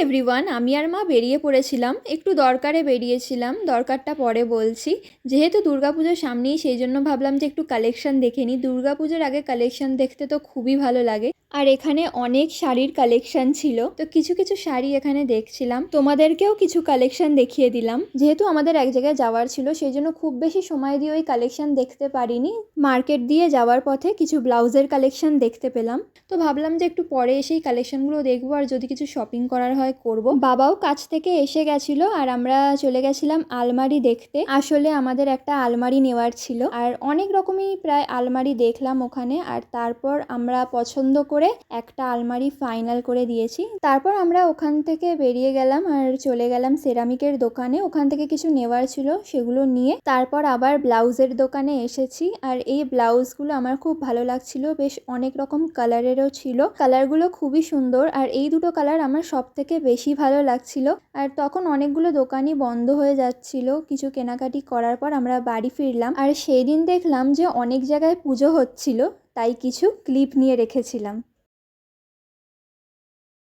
Everyone, আমি আর মা বেরিয়ে পড়েছিলাম, একটু দরকারে বেরিয়েছিলাম, দরকারটা পরে বলছি। যেহেতু দুর্গাপুজোর সামনেই সেই জন্য ভাবলাম যে একটু কালেকশন দেখে নিই। দুর্গাপুজোর আগে কালেকশন দেখতে তো খুবই ভালো লাগে। আর এখানে অনেক শাড়ির কালেকশন ছিল, তো কিছু কিছু শাড়ি এখানে দেখছিলাম, তোমাদেরকেও কিছু কালেকশন দেখিয়ে দিলাম। যেহেতু আমাদের এক জায়গায় যাওয়ার ছিল সেই জন্য খুব বেশি সময় দিয়ে ওই কালেকশন দেখতে পারিনি। মার্কেট দিয়ে যাওয়ার পথে কিছু ব্লাউজের কালেকশন দেখতে পেলাম, তো ভাবলাম যে একটু পরে এসেই কালেকশনগুলো দেখবো, আর যদি কিছু শপিং করার হয় করব। বাবাও কাছ থেকে এসে গেছিলো আর আমরা চলে গেছিলাম আলমারি দেখতে। আসলে আমাদের একটা আলমারি নেওয়ার ছিল, আর অনেক রকমই প্রায় আলমারি দেখলাম ওখানে, আর তারপর আমরা পছন্দ করে একটা আলমারি ফাইনাল করে দিয়েছি। তারপর আমরা ওখান থেকে বেরিয়ে গেলাম আর চলে গেলাম সেরামিকের দোকানে। ওখান থেকে কিছু নেওয়ার ছিল, সেগুলো নিয়ে তারপর আবার ব্লাউজের দোকানে এসেছি। আর এই ব্লাউজগুলো আমার খুব ভালো লাগছিল, বেশ অনেক রকম কালারেরও ছিল, কালারগুলো খুবই সুন্দর। আর এই দুটো কালার আমার সব থেকে বেশি ভালো লাগছিল। আর তখন অনেকগুলো দোকানই বন্ধ হয়ে যাচ্ছিল। কিছু কেনাকাটি করার পর আমরা বাড়ি ফিরলাম, আর সেই দিন দেখলাম যে অনেক জায়গায় পুজো হচ্ছিল, তাই কিছু ক্লিপ নিয়ে রেখেছিলাম।